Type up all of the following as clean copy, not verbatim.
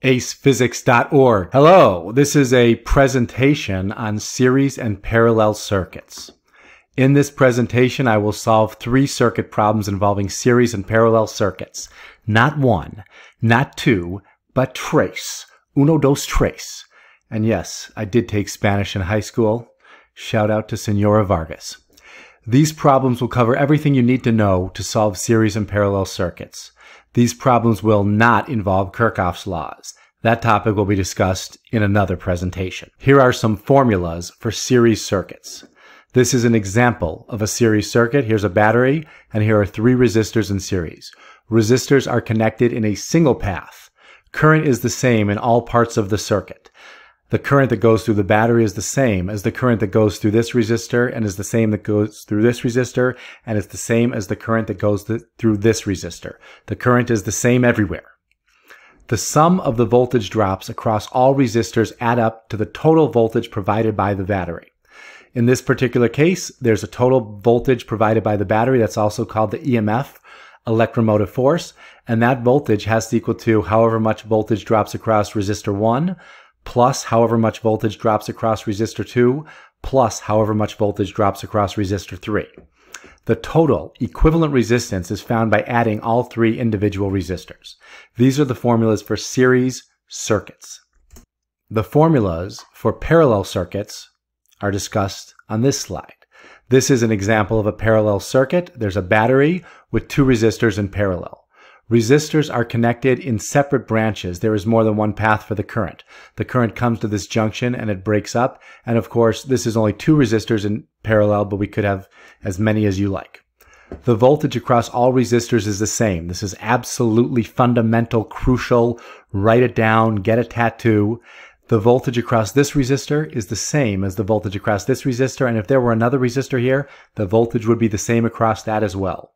acephysics.org. Hello, this is a presentation on series and parallel circuits. In this presentation, I will solve 3 circuit problems involving series and parallel circuits. Not 1, not 2, but tres. Uno, dos, tres. And yes, I did take Spanish in high school. Shout out to Senora Vargas. These problems will cover everything you need to know to solve series and parallel circuits. These problems will not involve Kirchhoff's laws. That topic will be discussed in another presentation. Here are some formulas for series circuits. This is an example of a series circuit. Here's a battery, and here are 3 resistors in series. Resistors are connected in a single path. Current is the same in all parts of the circuit. The current that goes through the battery is the same as the current that goes through this resistor, and is the same that goes through this resistor, and is the same as the current that goes through this resistor. The current is the same everywhere. The sum of the voltage drops across all resistors add up to the total voltage provided by the battery. In this particular case, there's a total voltage provided by the battery that's also called the EMF, electromotive force, and that voltage has to equal to however much voltage drops across resistor 1, plus however much voltage drops across resistor 2, plus however much voltage drops across resistor 3. The total equivalent resistance is found by adding all 3 individual resistors. These are the formulas for series circuits. The formulas for parallel circuits are discussed on this slide. This is an example of a parallel circuit. There's a battery with 2 resistors in parallel. Resistors are connected in separate branches. There is more than one path for the current. The current comes to this junction and it breaks up. And of course, this is only 2 resistors in parallel, but we could have as many as you like. The voltage across all resistors is the same. This is absolutely fundamental, crucial. Write it down, get a tattoo. The voltage across this resistor is the same as the voltage across this resistor. And if there were another resistor here, the voltage would be the same across that as well.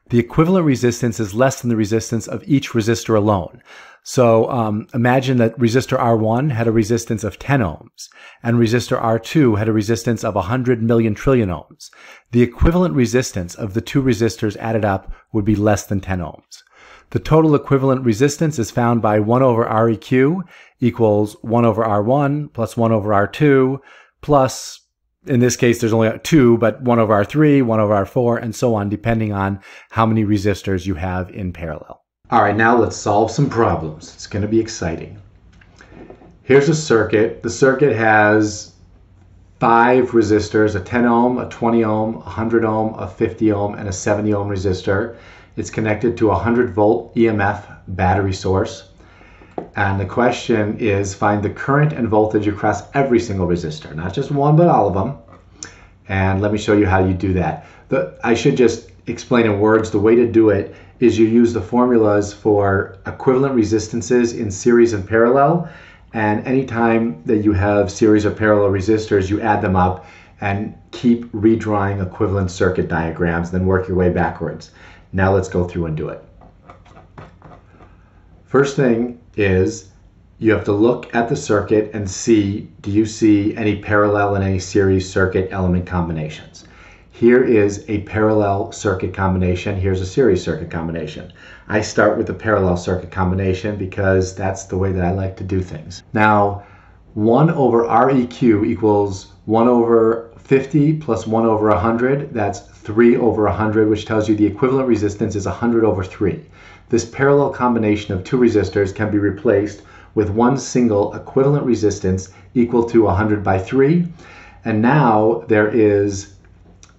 The equivalent resistance is less than the resistance of each resistor alone. So imagine that resistor R1 had a resistance of 10 ohms, and resistor R2 had a resistance of 100 million trillion ohms. The equivalent resistance of the 2 resistors added up would be less than 10 ohms. The total equivalent resistance is found by 1 over Req equals 1 over R1 plus 1 over R2 plus, in this case, there's only 2, but 1 over R3, 1 over R4, and so on, depending on how many resistors you have in parallel. All right, now let's solve some problems. It's going to be exciting. Here's a circuit. The circuit has 5 resistors, a 10 ohm, a 20 ohm, a 100 ohm, a 50 ohm, and a 70 ohm resistor. It's connected to a 100 volt EMF battery source. And the question is, find the current and voltage across every single resistor, not just one, but all of them. And let me show you how you do that. I should just explain in words. The way to do it is you use the formulas for equivalent resistances in series and parallel. And anytime that you have series or parallel resistors, you add them up and keep redrawing equivalent circuit diagrams, then work your way backwards. Now let's go through and do it. First thing is you have to look at the circuit and see, do you see any parallel and any series circuit element combinations? Here is a parallel circuit combination. Here's a series circuit combination. I start with the parallel circuit combination because that's the way that I like to do things. Now, 1 over Req equals 1 over 50 plus 1 over 100. That's 3 over 100, which tells you the equivalent resistance is 100 over 3. This parallel combination of 2 resistors can be replaced with one single equivalent resistance equal to 100 by 3. And now there is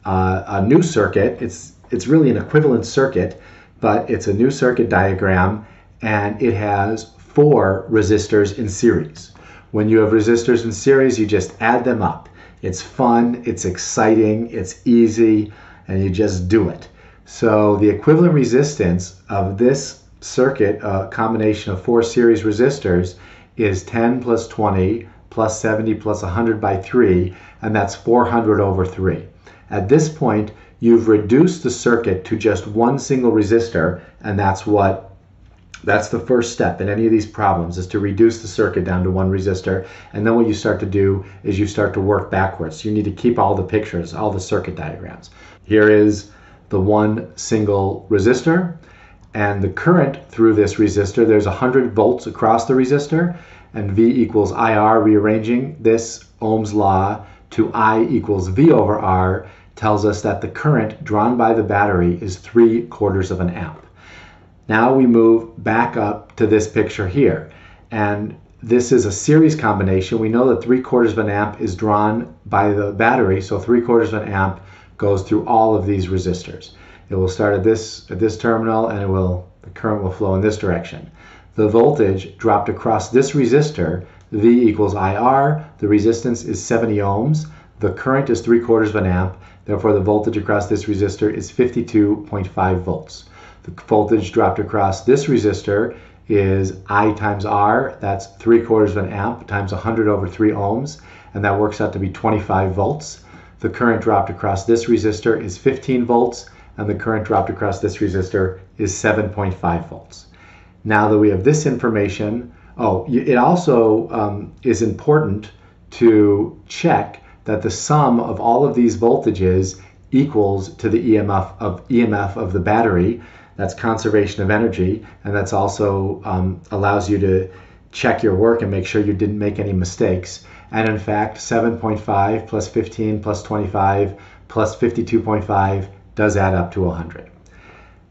a new circuit. It's really an equivalent circuit, but it's a new circuit diagram, and it has 4 resistors in series. When you have resistors in series, you just add them up. It's fun, it's exciting, it's easy, and you just do it. So the equivalent resistance of this circuit, a combination of 4 series resistors, is 10 plus 20 plus 70 plus 100 by 3, and that's 400 over 3. At this point, you've reduced the circuit to just one single resistor, and that's the first step in any of these problems, is to reduce the circuit down to one resistor. And then what you start to do is you start to work backwards. You need to keep all the pictures, all the circuit diagrams. Here is the one single resistor, and the current through this resistor, there's 100 volts across the resistor, and V equals IR, rearranging this Ohm's law to I equals V over R, tells us that the current drawn by the battery is 3/4 of an amp. Now we move back up to this picture here, and this is a series combination. We know that 3/4 of an amp is drawn by the battery, so 3/4 of an amp goes through all of these resistors. It will start at this terminal, and the current will flow in this direction. The voltage dropped across this resistor, V equals IR, the resistance is 70 ohms, the current is 3/4 of an amp, therefore the voltage across this resistor is 52.5 volts. The voltage dropped across this resistor is I times R, that's 3/4 of an amp times 100 over 3 ohms, and that works out to be 25 volts. The current dropped across this resistor is 15 volts, and the current dropped across this resistor is 7.5 volts. Now that we have this information, it also is important to check that the sum of all of these voltages equals to the EMF of the battery. That's conservation of energy, and that's also allows you to check your work and make sure you didn't make any mistakes. And in fact, 7.5 plus 15 plus 25 plus 52.5 does add up to 100.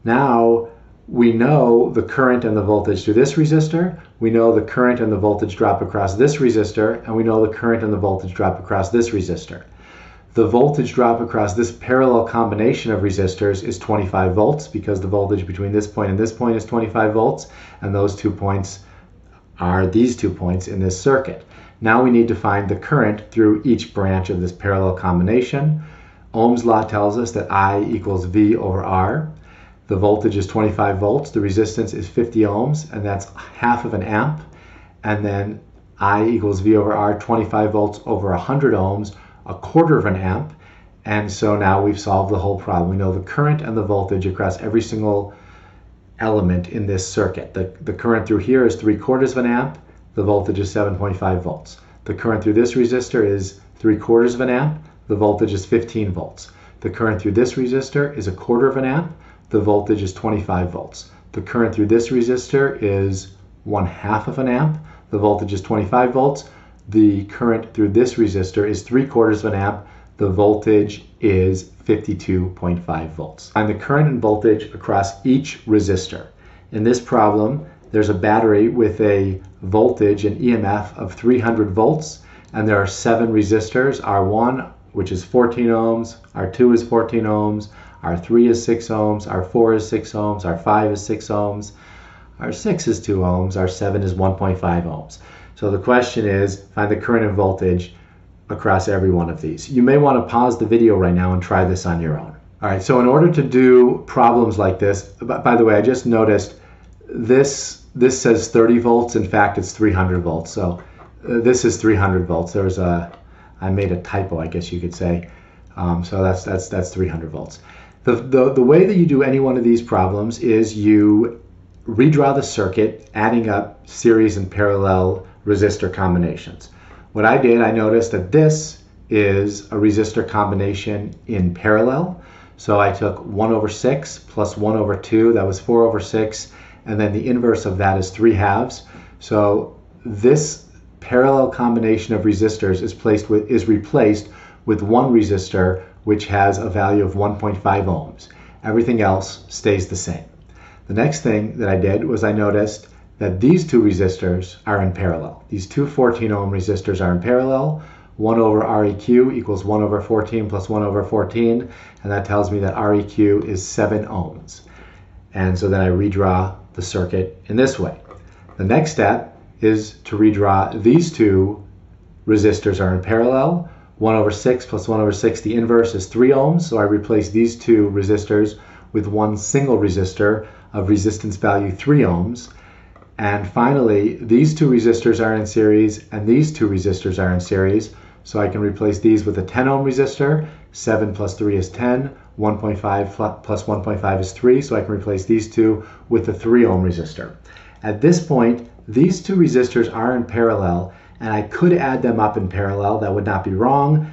Now we know the current and the voltage through this resistor, we know the current and the voltage drop across this resistor, and we know the current and the voltage drop across this resistor. The voltage drop across this parallel combination of resistors is 25 volts because the voltage between this point and this point is 25 volts, and those 2 points are these 2 points in this circuit. Now we need to find the current through each branch of this parallel combination. Ohm's law tells us that I equals V over R. The voltage is 25 volts, the resistance is 50 ohms, and that's half of an amp. And then I equals V over R, 25 volts over 100 ohms, 1/4 of an amp. And so now we've solved the whole problem. We know the current and the voltage across every single element in this circuit. The current through here is 3/4 of an amp, the voltage is 7.5 volts. The current through this resistor is 3/4 of an amp, the voltage is 15 volts. The current through this resistor is 1/4 of an amp, the voltage is 25 volts. The current through this resistor is 1/2 of an amp, the voltage is 25 volts. The current through this resistor is 3/4 of an amp, the voltage is 52.5 volts. Find the current and voltage across each resistor. In this problem, there's a battery with a voltage and EMF of 300 volts, and there are 7 resistors, R1, which is 14 ohms, R2 is 14 ohms, R3 is 6 ohms, R4 is 6 ohms, R5 is 6 ohms, R6 is 2 ohms, R7 is 1.5 ohms. So the question is, find the current and voltage across every one of these. You may want to pause the video right now and try this on your own. All right, so in order to do problems like this, by the way, I just noticed this says 30 volts. In fact, it's 300 volts. So this is 300 volts. I made a typo, I guess you could say. So that's 300 volts. The way that you do any one of these problems is you redraw the circuit, adding up series and parallel resistor combinations. What I did, I noticed that this is a resistor combination in parallel. So I took 1/6 plus 1/2, that was 4/6, and then the inverse of that is 3/2. So this parallel combination of resistors is replaced with one resistor which has a value of 1.5 ohms. Everything else stays the same. The next thing that I did was I noticed that these two resistors are in parallel. These two 14 ohm resistors are in parallel. 1 over Req equals 1 over 14 plus 1 over 14, and that tells me that Req is 7 ohms. And so then I redraw the circuit in this way. The next step is to redraw these two resistors are in parallel. 1/6 plus 1/6, the inverse is 3 ohms, so I replace these two resistors with one single resistor of resistance value 3 ohms. And finally, these two resistors are in series and these two resistors are in series, so I can replace these with a 10 ohm resistor. 7 plus 3 is 10, 1.5 plus 1.5 is 3, so I can replace these two with a 3 ohm resistor. At this point, these two resistors are in parallel, and I could add them up in parallel. That would not be wrong,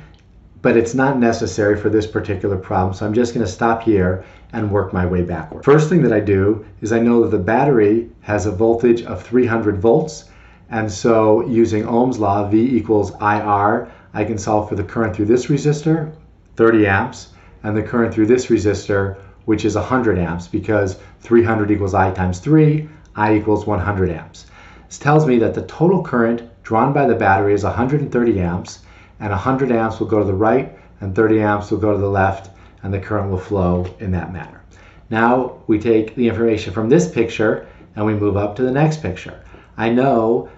but it's not necessary for this particular problem, so I'm just going to stop here and work my way backward. First thing that I do is I know that the battery has a voltage of 300 volts, and so using Ohm's law, V equals IR, I can solve for the current through this resistor, 30 amps, and the current through this resistor, which is 100 amps, because 300 equals I times 3, I equals 100 amps. This tells me that the total current drawn by the battery is 130 amps, and 100 amps will go to the right, and 30 amps will go to the left, and the current will flow in that manner. Now we take the information from this picture and we move up to the next picture. I know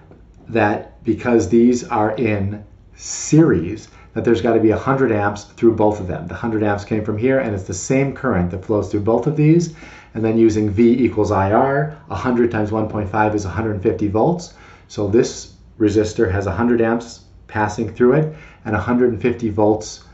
that because these are in series, that there's got to be 100 amps through both of them. The 100 amps came from here, and it's the same current that flows through both of these. And then using V equals IR, 100 times 1.5 is 150 volts. So this resistor has 100 amps passing through it and 150 volts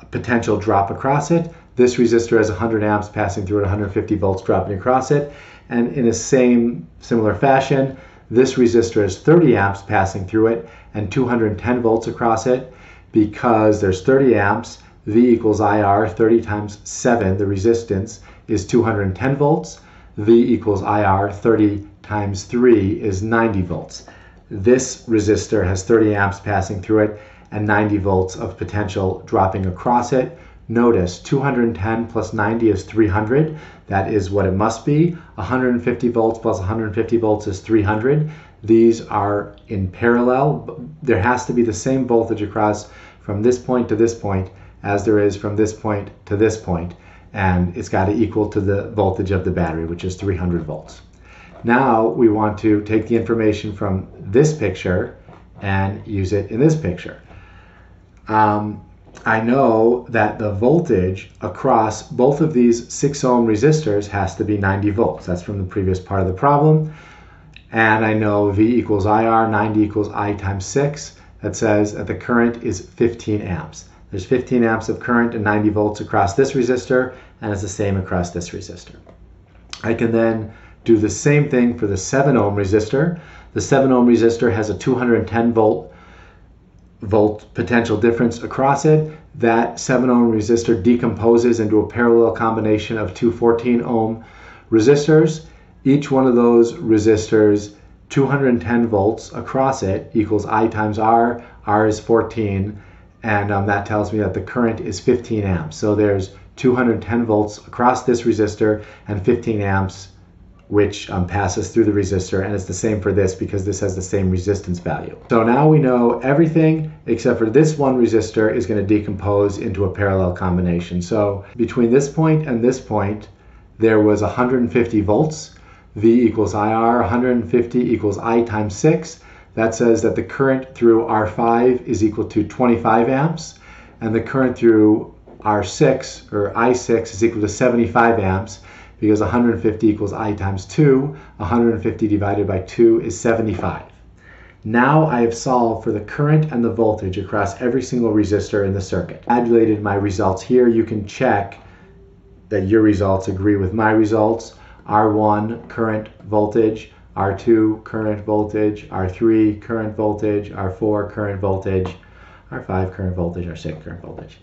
potential drop across it. This resistor has 100 amps passing through it, 150 volts dropping across it. And in a similar fashion, this resistor has 30 amps passing through it and 210 volts across it. Because there's 30 amps, V equals IR, 30 times 7, the resistance, is 210 volts. V equals IR, 30 times 3 is 90 volts. This resistor has 30 amps passing through it and 90 volts of potential dropping across it. Notice 210 plus 90 is 300. That is what it must be. 150 volts plus 150 volts is 300. These are in parallel. There has to be the same voltage across from this point to this point as there is from this point to this point. And it's got to equal to the voltage of the battery, which is 300 volts. Now we want to take the information from this picture and use it in this picture. I know that the voltage across both of these 6 ohm resistors has to be 90 volts. That's from the previous part of the problem. And I know V equals IR, 90 equals I times 6. That says that the current is 15 amps. There's 15 amps of current and 90 volts across this resistor, and it's the same across this resistor. I can then do the same thing for the 7 ohm resistor. The 7 ohm resistor has a 210 volt potential difference across it. That 7 ohm resistor decomposes into a parallel combination of two 14 ohm resistors. Each one of those resistors, 210 volts across it equals I times R. R is 14, and that tells me that the current is 15 amps. So there's 210 volts across this resistor and 15 amps which passes through the resistor, and it's the same for this because this has the same resistance value. So now we know everything except for this one resistor is going to decompose into a parallel combination. So between this point and this point, there was 150 volts. V equals IR, 150 equals I times 6. That says that the current through R5 is equal to 25 amps, and the current through R6 or I6 is equal to 75 amps, because 150 equals I times 2. 150 divided by 2 is 75. Now I have solved for the current and the voltage across every single resistor in the circuit. Tabulated my results here. You can check that your results agree with my results. R1 current voltage, R2 current voltage, R3 current voltage, R4 current voltage, R5 current voltage, R6 current voltage,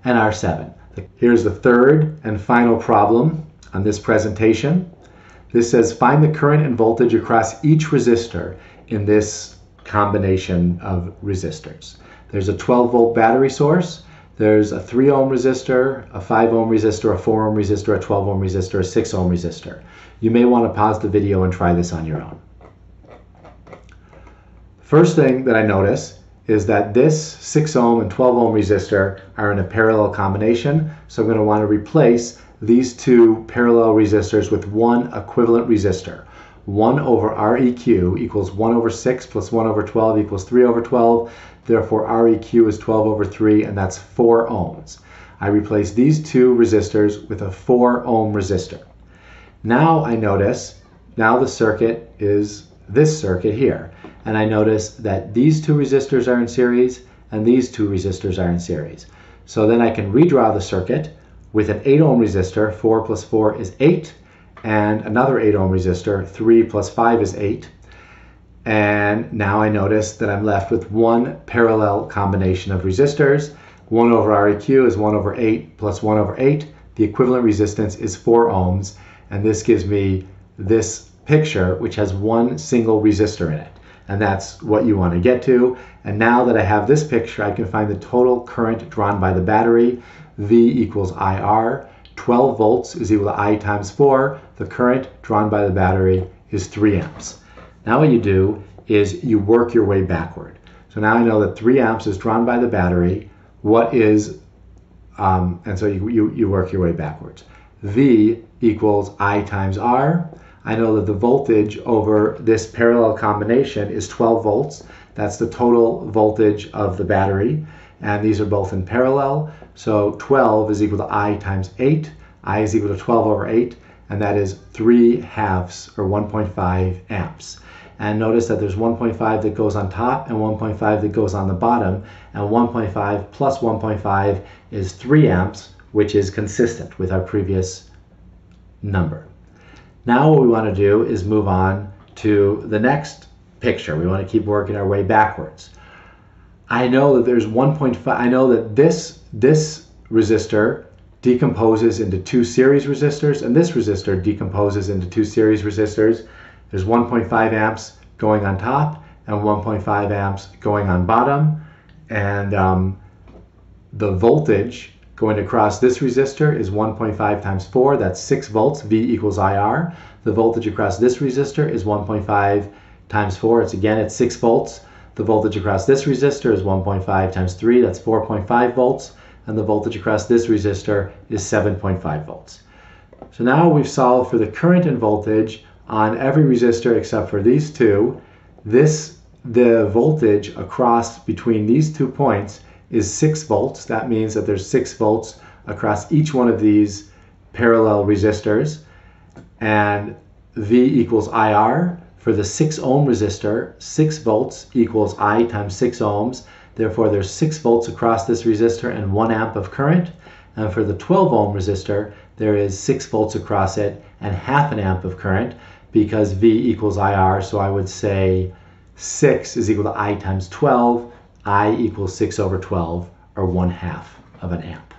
and R7. Here's the third and final problem on this presentation. This says find the current and voltage across each resistor in this combination of resistors. There's a 12 volt battery source, there's a 3 ohm resistor, a 5 ohm resistor, a 4 ohm resistor, a 12 ohm resistor, a 6 ohm resistor. You may want to pause the video and try this on your own. First thing that I notice is that this 6 ohm and 12 ohm resistor are in a parallel combination, so I'm going to want to replace these two parallel resistors with one equivalent resistor. 1 over Req equals 1 over 6 plus 1 over 12 equals 3 over 12. Therefore, Req is 12 over 3, and that's 4 ohms. I replace these two resistors with a 4 ohm resistor. Now I notice, now the circuit is this circuit here. And I notice that these two resistors are in series and these two resistors are in series. So then I can redraw the circuit with an 8 ohm resistor. 4 plus 4 is 8, and another 8 ohm resistor. 3 plus 5 is 8. And now I notice that I'm left with one parallel combination of resistors. 1 over Req is 1 over 8 plus 1 over 8. The equivalent resistance is 4 ohms, and this gives me this picture, which has one single resistor in it. And that's what you want to get to. And now that I have this picture, I can find the total current drawn by the battery. V equals IR. 12 volts is equal to I times 4. The current drawn by the battery is 3 amps. Now what you do is you work your way backward. So now I know that 3 amps is drawn by the battery. What is, and so you work your way backwards. V equals I times R. I know that the voltage over this parallel combination is 12 volts. That's the total voltage of the battery. And these are both in parallel. So 12 is equal to I times 8. I is equal to 12 over 8. And that is 3/2 or 1.5 amps. And notice that there's 1.5 that goes on top and 1.5 that goes on the bottom. And 1.5 plus 1.5 is 3 amps, which is consistent with our previous number. Now what we want to do is move on to the next picture. We want to keep working our way backwards. I know that there's 1.5, I know that this resistor decomposes into 2 series resistors, and this resistor decomposes into 2 series resistors. There's 1.5 amps going on top and 1.5 amps going on bottom, and the voltage going across this resistor is 1.5 times 4, that's 6 volts, V equals IR. The voltage across this resistor is 1.5 times 4, it's 6 volts. The voltage across this resistor is 1.5 times 3, that's 4.5 volts. And the voltage across this resistor is 7.5 volts. So now we've solved for the current and voltage on every resistor except for these two. The voltage across between these 2 points is 6 volts. That means that there's 6 volts across each one of these parallel resistors. And V equals IR. For the 6 ohm resistor, 6 volts equals I times 6 ohms. Therefore, there's 6 volts across this resistor and 1 amp of current. And for the 12 ohm resistor, there is 6 volts across it and half an amp of current, because V equals IR. So I would say 6 is equal to I times 12. I equals 6 over 12, or 1/2 of an amp.